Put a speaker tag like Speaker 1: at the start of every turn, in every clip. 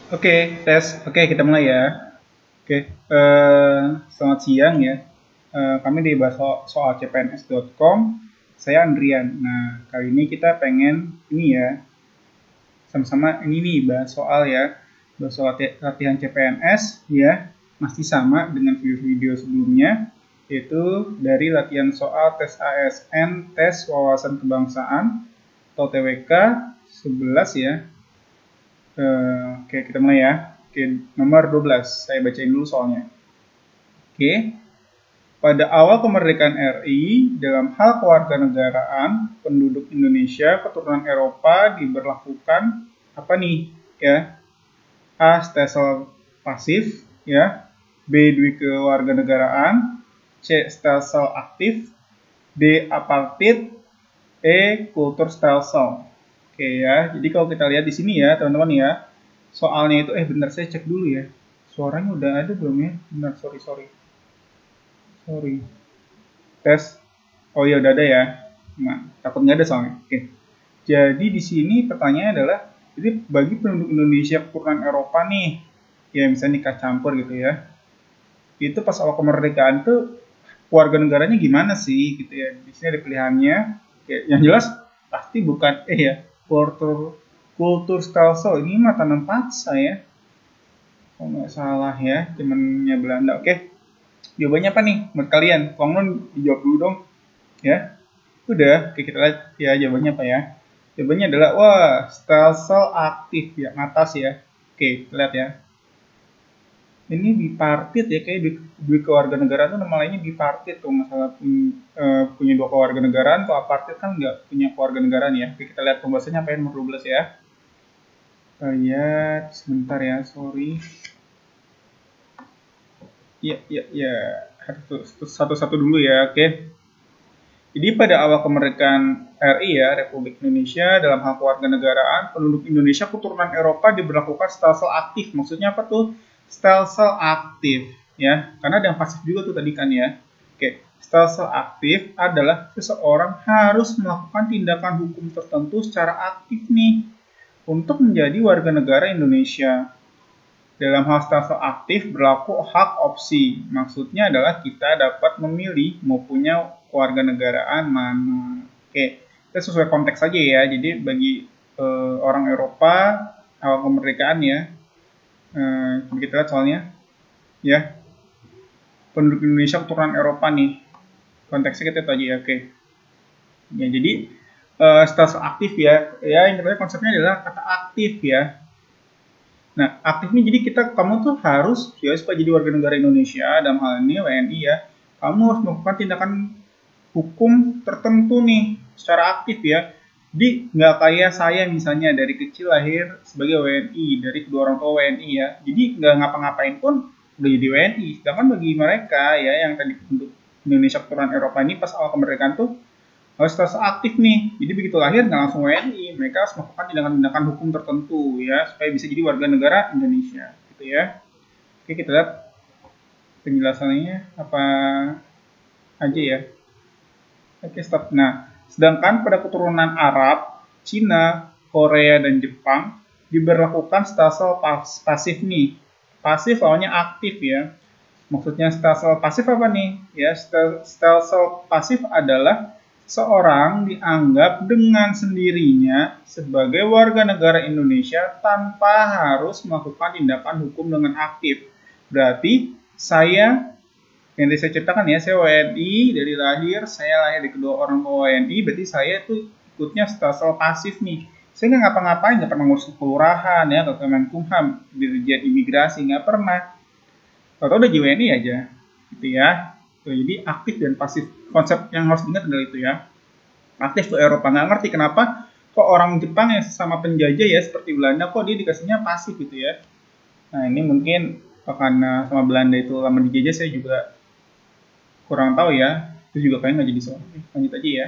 Speaker 1: Oke, tes. Oke, kita mulai ya. Oke, selamat siang ya. Kami di bahas soal cpns.com. Saya Andrian. Nah, kali ini kita pengen ini ya, sama-sama ini nih bahas soal ya, bahas soal latihan CPNS ya, masih sama dengan video-video sebelumnya, yaitu dari latihan soal tes ASN, tes wawasan kebangsaan atau TWK 11 ya. Oke, kita mulai ya. Oke, nomor 12. Saya bacain dulu soalnya. Oke. Pada awal kemerdekaan RI, dalam hal kewarganegaraan, penduduk Indonesia keturunan Eropa diberlakukan apa nih? Ya, A. Stelsel pasif, ya. B. Dui kewarganegaraan, C. Stelsel aktif, D. Apartheid, E. Kultur stelsel. Oke ya, jadi kalau kita lihat di sini ya teman-teman ya, soalnya itu, bentar saya cek dulu ya, suaranya udah ada belum ya? Bentar, sorry. Tes, oh ya udah ada ya, nah takut nggak ada soalnya. Oke, jadi di sini pertanyaannya adalah, jadi bagi penduduk Indonesia keturunan Eropa nih, ya misalnya nikah campur gitu ya, itu pas awal kemerdekaan tuh warga negaranya gimana sih gitu ya, di sini ada pilihannya. Ya, yang jelas pasti bukan ya, kultur stelsel, ini mah tanam paksa ya kalau nggak salah ya, zamannya Belanda. Oke, jawabannya apa nih menurut kalian? Tolong dijawab dulu dong ya. Udah, oke, kita lihat ya jawabannya apa ya. Jawabannya adalah stelsel aktif ya, atas ya. Oke, kita lihat ya. Ini bipartit ya, kayak di kewarganegaraan tuh nama lainnya bipartit tuh, masalah punya dua kewarganegaraan. Kalau apartit kan nggak punya kewarganegaraan ya. Oke, kita lihat pembahasannya apa yang nomor 12 ya. Kita lihat sebentar ya, sorry. Ya, satu-satu dulu ya. Oke. Jadi pada awal kemerdekaan RI ya, Republik Indonesia, dalam hal kewarganegaraan, penduduk Indonesia keturunan Eropa diberlakukan stelsel aktif. Maksudnya apa tuh? Stelsel aktif ya. Karena ada yang pasif juga tuh tadi kan ya. Oke, stelsel aktif adalah seseorang harus melakukan tindakan hukum tertentu secara aktif nih untuk menjadi warga negara Indonesia. Dalam hal stelsel aktif berlaku hak opsi. Maksudnya adalah kita dapat memilih mau punya kewarganegaraan mana. Oke, kita sesuai konteks saja ya. Jadi bagi orang Eropa awal kemerdekaan ya, kita lihat soalnya ya, penduduk Indonesia keturunan Eropa nih. Konteksnya kita itu aja ya. Oke. Ya, jadi stelsel aktif ya. Ya, yang kedua konsepnya adalah kata aktif ya. Nah, aktif ini jadi kamu tuh harus ya supaya jadi warga negara Indonesia dalam hal ini WNI ya, kamu harus melakukan tindakan hukum tertentu nih secara aktif ya. Jadi nggak kayak saya misalnya dari kecil lahir sebagai WNI, dari kedua orang tua WNI ya, jadi nggak ngapa-ngapain pun udah jadi WNI. Sedangkan bagi mereka ya yang tadi untuk Indonesia keturunan Eropa ini pas awal kemerdekaan tuh harus terus aktif nih. Jadi begitu lahir nggak langsung WNI, mereka harus melakukan tindakan-tindakan hukum tertentu ya supaya bisa jadi warga negara Indonesia, gitu ya. Oke, kita lihat penjelasannya apa aja ya. Oke, stop. Nah, sedangkan pada keturunan Arab, Cina, Korea, dan Jepang diberlakukan stelsel pasif nih. Pasif awalnya aktif ya. Maksudnya stelsel pasif apa nih? Ya, stelsel pasif adalah seorang dianggap dengan sendirinya sebagai warga negara Indonesia tanpa harus melakukan tindakan hukum dengan aktif. Berarti saya, yang tadi saya ceritakan ya, saya WNI dari lahir, saya lahir di kedua orang tua WNI, berarti saya tuh ikutnya stelsel pasif nih. Saya nggak ngapa-ngapain, nggak pernah ngurus kelurahan ya, atau Kemenkumham, dirjen imigrasi, nggak pernah. Atau udah JWNI aja, gitu ya. Tuh, jadi aktif dan pasif. Konsep yang harus diingat adalah itu ya. Aktif tuh Eropa. Nggak ngerti kenapa kok orang Jepang yang sama penjajah ya seperti Belanda kok dia dikasihnya pasif gitu ya. Nah ini mungkin karena sama Belanda itu lama dijajah, saya juga kurang tahu ya. Itu juga kayaknya nggak jadi soal. Lanjut aja ya.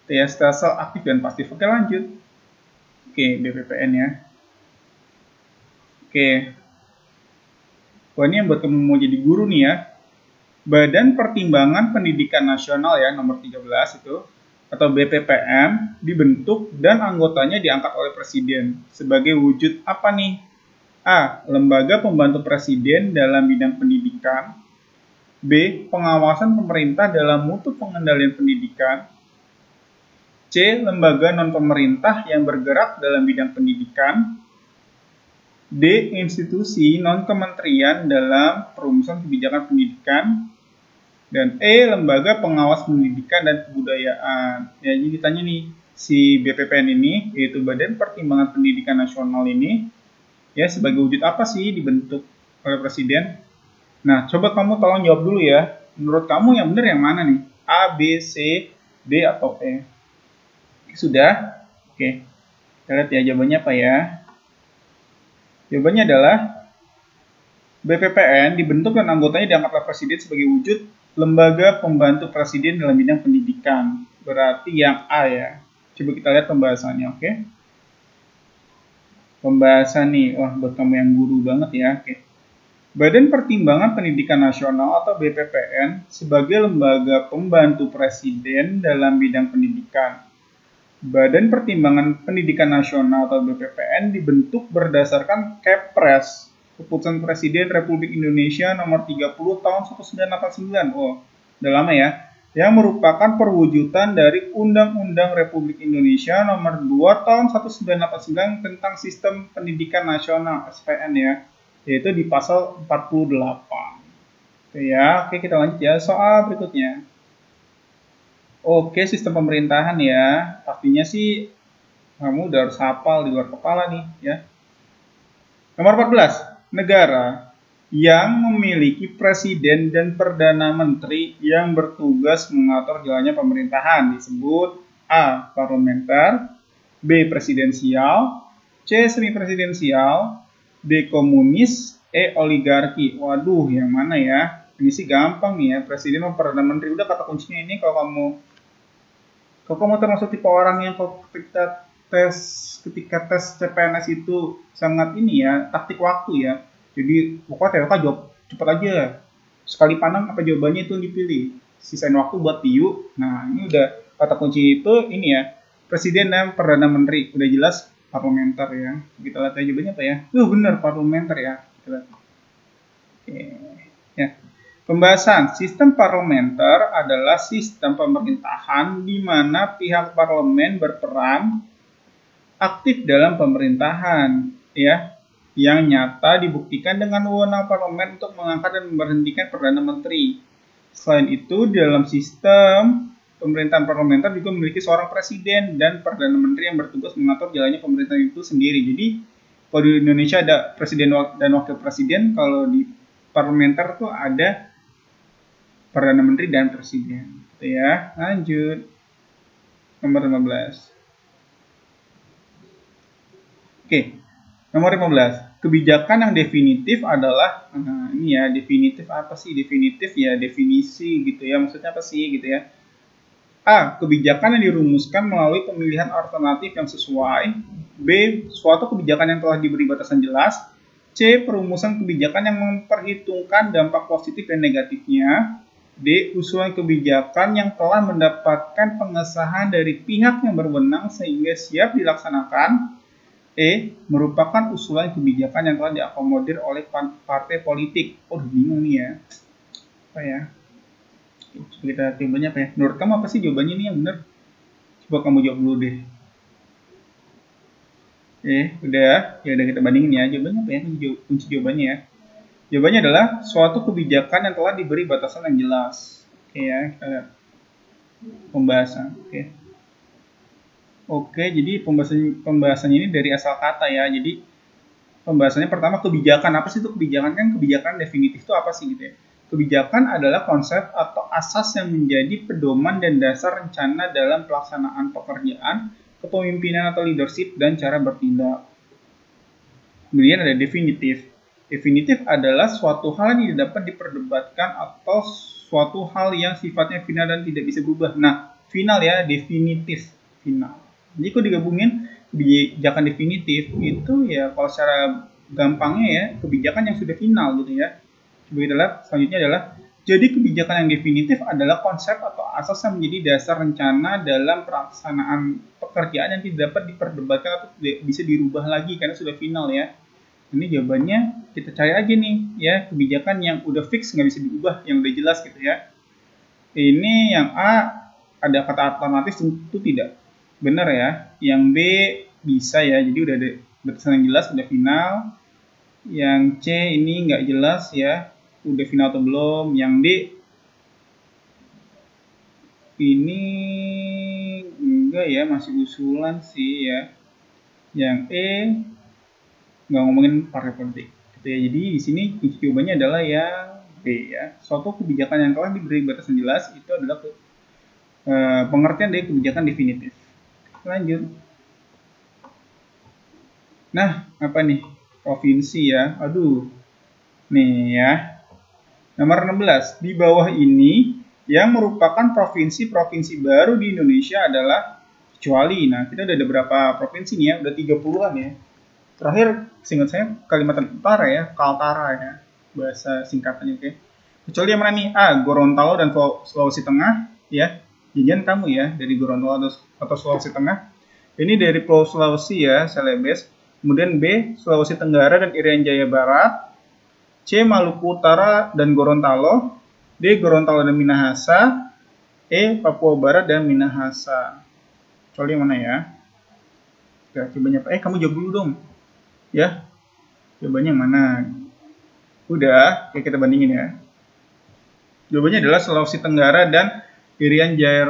Speaker 1: Itu ya, stelsel aktif dan pasif. Oke, lanjut. Oke, BPPN ya. Oke. Wah, ini yang buat kamu mau jadi guru nih ya. Badan Pertimbangan Pendidikan Nasional ya, nomor 13 itu, atau BPPM, dibentuk dan anggotanya diangkat oleh Presiden. Sebagai wujud apa nih? A. Lembaga pembantu presiden dalam bidang pendidikan. B. Pengawasan pemerintah dalam mutu pengendalian pendidikan. C. Lembaga non-pemerintah yang bergerak dalam bidang pendidikan. D. Institusi non-kementerian dalam perumusan kebijakan pendidikan. Dan E. Lembaga pengawas pendidikan dan kebudayaan. Ya, jadi ditanya nih, si BPPN ini, yaitu Badan Pertimbangan Pendidikan Nasional ini, ya sebagai wujud apa sih dibentuk oleh Presiden? Nah, coba kamu tolong jawab dulu ya. Menurut kamu yang benar yang mana nih? A, B, C, D, atau E? Sudah? Oke. Kita lihat ya jawabannya apa ya. Jawabannya adalah BPPN dibentuk dan anggotanya diangkat oleh Presiden sebagai wujud lembaga pembantu Presiden dalam bidang pendidikan. Berarti yang A ya. Coba kita lihat pembahasannya, oke? Pembahasan nih, wah buat kamu yang guru banget ya, oke. Badan Pertimbangan Pendidikan Nasional atau BPPN sebagai lembaga pembantu Presiden dalam bidang pendidikan. Badan Pertimbangan Pendidikan Nasional atau BPPN dibentuk berdasarkan Kepres, Keputusan Presiden Republik Indonesia nomor 30 tahun 1989. Oh, udah lama ya. Yang merupakan perwujudan dari Undang-Undang Republik Indonesia nomor 2 tahun 1989 tentang Sistem Pendidikan Nasional (SPN) ya, yaitu di pasal 48. Oke ya, oke kita lanjut ya soal berikutnya. Oke, sistem pemerintahan ya. Pastinya sih kamu udah harus hafal di luar kepala nih ya. Nomor 14. Negara yang memiliki presiden dan perdana menteri yang bertugas mengatur jalannya pemerintahan disebut A. Parlementer, B. Presidensial, C. Semi-presidensial, D. Komunis, E. Oligarki. Waduh, yang mana ya? Ini sih gampang nih ya. Presiden dan perdana menteri. Udah kata kuncinya ini kalau kamu termasuk tipe orang yang ketika tes CPNS itu sangat ini ya, taktik waktu ya. Jadi pokoknya TOK jawab cepat aja. Sekali pandang apa jawabannya itu dipilih. Sisain waktu buat tiyu. Nah, ini udah kata kunci itu ini ya. Presiden dan perdana menteri. Udah jelas parlementer ya. Kita lihat aja jawabannya apa ya. Bener parlementer ya. Kita lihat. Oke. Ya. Pembahasan sistem parlementer adalah sistem pemerintahan di mana pihak parlemen berperan aktif dalam pemerintahan, ya, yang nyata dibuktikan dengan wewenang parlemen untuk mengangkat dan memberhentikan perdana menteri. Selain itu, dalam sistem pemerintahan parlementer juga memiliki seorang presiden dan perdana menteri yang bertugas mengatur jalannya pemerintahan itu sendiri. Jadi, kalau di Indonesia ada presiden dan wakil presiden, kalau di parlementer tuh ada Perdana Menteri dan Presiden. Gitu ya. Lanjut. Nomor 15. Oke. Nomor 15. Kebijakan yang definitif adalah, nah ini ya, definitif apa sih? Definitif ya, definisi gitu ya. Maksudnya apa sih gitu ya. A. Kebijakan yang dirumuskan melalui pemilihan alternatif yang sesuai. B. Suatu kebijakan yang telah diberi batasan jelas. C. Perumusan kebijakan yang memperhitungkan dampak positif dan negatifnya. D. Usulan kebijakan yang telah mendapatkan pengesahan dari pihak yang berwenang sehingga siap dilaksanakan. E. Merupakan usulan kebijakan yang telah diakomodir oleh partai politik. Oh, bingung nih ya. Apa ya? Coba kita jawabannya apa ya? Menurut kamu apa sih jawabannya ini yang benar? Coba kamu jawab dulu deh. Udah. Ya udah kita bandingin ya. Jawabannya apa ya? Kunci jawabannya ya. Jawabannya adalah suatu kebijakan yang telah diberi batasan yang jelas. Oke ya, kita lihat pembahasan. Oke, jadi pembahasannya ini dari asal kata ya. Jadi pembahasannya pertama kebijakan. Apa sih itu kebijakan? Kan kebijakan definitif itu apa sih gitu ya? Kebijakan adalah konsep atau asas yang menjadi pedoman dan dasar rencana dalam pelaksanaan pekerjaan, kepemimpinan atau leadership, dan cara bertindak. Kemudian ada definitif. Definitif adalah suatu hal yang tidak dapat diperdebatkan atau suatu hal yang sifatnya final dan tidak bisa berubah. Nah, final ya, definitif, final. Jadi kalau digabungin kebijakan definitif itu ya kalau secara gampangnya ya kebijakan yang sudah final gitu ya. Coba kita lihat selanjutnya adalah jadi kebijakan yang definitif adalah konsep atau asas yang menjadi dasar rencana dalam pelaksanaan pekerjaan yang tidak dapat diperdebatkan atau tidak bisa dirubah lagi karena sudah final ya. Ini jawabannya kita cari aja nih ya, kebijakan yang udah fix nggak bisa diubah, yang udah jelas gitu ya. Ini yang A ada kata alternatif tentu tidak benar ya. Yang B bisa ya, jadi udah ada batasan yang jelas, udah final. Yang C ini nggak jelas ya, udah final atau belum. Yang D ini enggak ya, masih usulan sih ya. Yang E nggak ngomongin partai politik gitu ya. Jadi di sini jawabannya adalah yang B ya. Suatu kebijakan yang telah diberi batasan jelas itu adalah pengertian dari kebijakan definitif. Lanjut. Nah, apa nih? Provinsi ya. Aduh. Nih ya. Nomor 16. Di bawah ini yang merupakan provinsi-provinsi baru di Indonesia adalah kecuali. Nah, kita udah ada berapa provinsi nih ya? Udah 30-an ya. Terakhir, seingat saya Kalimantan Utara ya, Kaltara ya. Bahasa singkatannya, oke. Kecuali yang mana nih? A. Gorontalo dan Sulawesi Tengah ya. Jajan kamu ya, dari Gorontalo atau Sulawesi Tengah. Ini dari Pulau Sulawesi ya, Celebes. Kemudian B. Sulawesi Tenggara dan Irian Jaya Barat. C. Maluku Utara dan Gorontalo. D. Gorontalo dan Minahasa. E. Papua Barat dan Minahasa. Kecuali yang mana ya? Jawabannya apa? Kamu jawab dulu dong. Ya, jawabannya yang mana? Udah, kayak kita bandingin ya. Jawabannya adalah Sulawesi Tenggara dan Irian Jaya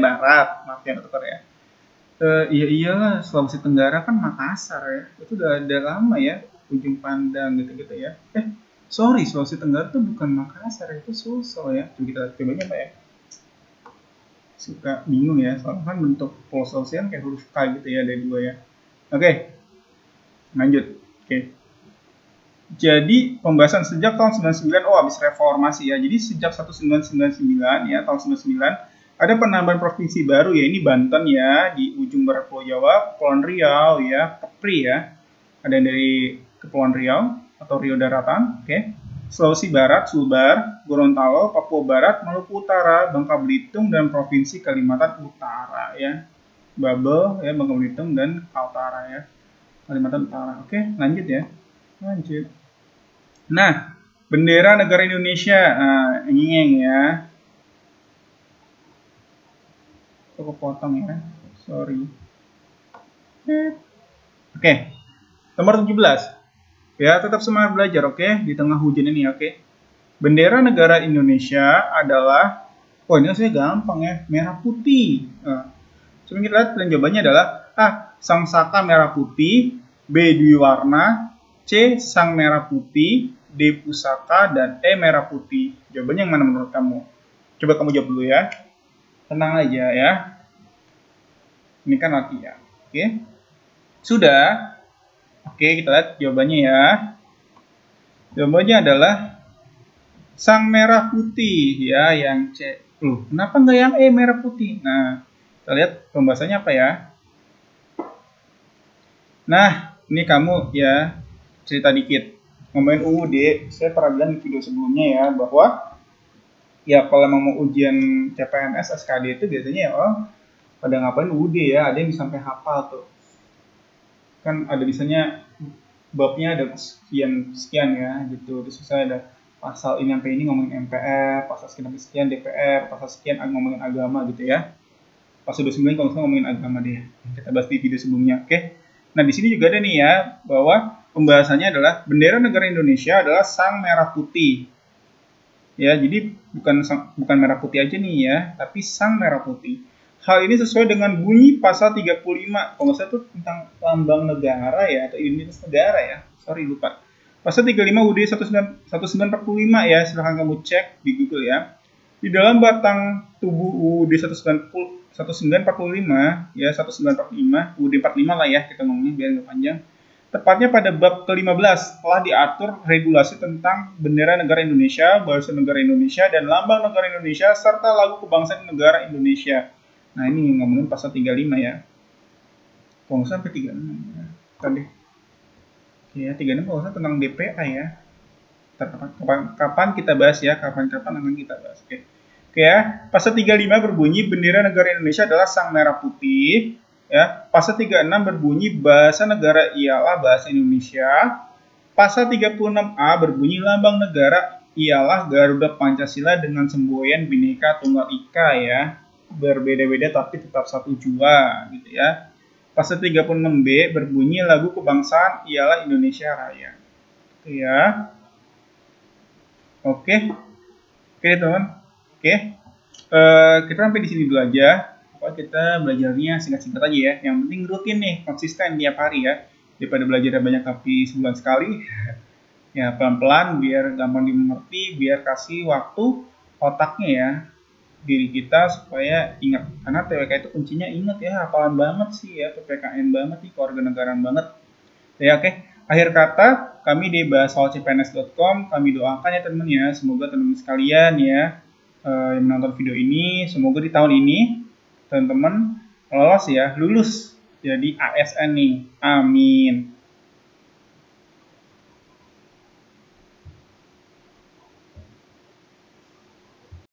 Speaker 1: Barat. Maaf ya, dokter ya. Iyalah, Sulawesi Tenggara kan Makassar ya. Itu udah ada lama ya, Ujung Pandang gitu-gitu ya. Sorry, Sulawesi Tenggara itu bukan Makassar, itu Sulsel ya. Coba kita cobanya apa ya? Suka bingung ya, soalnya kan bentuk Pulau Sulawesi kan kayak huruf K gitu ya, dari dua ya. Oke, lanjut. Oke. Jadi pembahasan sejak tahun 99, habis reformasi ya. Jadi sejak 1999 ya, tahun 99 ada penambahan provinsi baru ya, ini Banten ya, di ujung barat Pulau Jawa, Kepulauan Riau ya, Kepri ya. Ada yang dari Kepulauan Riau atau Riau Daratan, oke. Sulawesi Barat, Sulbar, Gorontalo, Papua Barat, Maluku Utara, Bangka Belitung, dan Provinsi Kalimantan Utara ya. Babel ya, Bangka Belitung dan Kaltara ya, Kalimantan Utara. Oke, lanjut ya. Lanjut. Nah, bendera negara Indonesia, nging ya. Aku potong ya, sorry. Oke, nomor 17. Ya, tetap semangat belajar, oke? Di tengah hujan ini, oke? Bendera negara Indonesia adalah, ini saya gampang ya, merah putih. Coba kita lihat pilihan jawabannya adalah A. Sang saka merah putih, B. Dwi warna, C. Sang merah putih, D. Pusaka, dan E. Merah putih. Jawabannya yang mana menurut kamu? Coba kamu jawab dulu ya. Tenang aja ya. Ini kan latihan. Oke. Sudah. Oke, kita lihat jawabannya ya. Jawabannya adalah sang merah putih ya, yang C. Kenapa nggak yang E, merah putih? Nah, kita lihat pembahasannya apa ya. Nah, ini kamu ya cerita dikit. Ngomongin UUD, saya pernah bilang di video sebelumnya ya, bahwa ya kalau mau ujian CPNS, SKD itu biasanya ya pada ngapain UUD ya, ada yang sampai hafal tuh. Kan ada misalnya babnya ada sekian ya gitu, terus saya ada pasal ini sampai ini ngomongin MPR, pasal sekian sampai sekian DPR, pasal sekian ngomongin agama gitu ya. Pasal 29 kalau misalnya ngomongin agama deh. Kita bahas di video sebelumnya, oke? Nah, di sini juga ada nih ya, bahwa pembahasannya adalah bendera negara Indonesia adalah sang merah putih. Ya, jadi bukan merah putih aja nih ya, tapi sang merah putih. Hal ini sesuai dengan bunyi pasal 35. Kalau nggak salah itu tentang lambang negara ya, atau identitas negara ya. Sorry, lupa. Pasal 35 UUD 1945 ya, silahkan kamu cek di Google ya. Di dalam batang tubuh UUD 1945 ya, 1945, UUD 45 lah ya kita ngomongnya biar nggak panjang. Tepatnya pada bab ke-15 telah diatur regulasi tentang bendera negara Indonesia, bahasa negara Indonesia, dan lambang negara Indonesia, serta lagu kebangsaan negara Indonesia. Nah, ini ngomongin pasal 35 ya. Kalau nggak sampai 36 ya. Tadi. Ya, 36 kalau nggak tentang DPA ya. Kapan kita bahas ya, kapan-kapan akan kita bahas. Oke ya, pasal 35 berbunyi bendera negara Indonesia adalah sang merah putih. Ya, pasal 36 berbunyi bahasa negara ialah bahasa Indonesia. Pasal 36A berbunyi lambang negara ialah Garuda Pancasila dengan semboyan Bhinneka Tunggal Ika ya. Berbeda-beda tapi tetap satu jua gitu ya. Pasal 36B berbunyi lagu kebangsaan ialah Indonesia Raya. Gitu ya. Oke. Oke, teman. Oke. Kita sampai di sini dulu aja. Kita belajarnya singkat-singkat aja ya. Yang penting rutin nih, konsisten tiap hari ya. Daripada belajar banyak tapi sebulan sekali. Ya, pelan-pelan biar gampang dimengerti, biar kasih waktu otaknya ya diri kita supaya ingat. Karena TWK itu kuncinya ingat ya, hafalan banget sih ya, PPKN banget nih, kewarganegaraan banget. Ya, oke. Akhir kata, kami di bahasawalcpns.com, kami doakan ya teman ya, semoga teman-teman sekalian ya yang menonton video ini, semoga di tahun ini teman-teman lolos ya, lulus jadi ASN nih. Amin.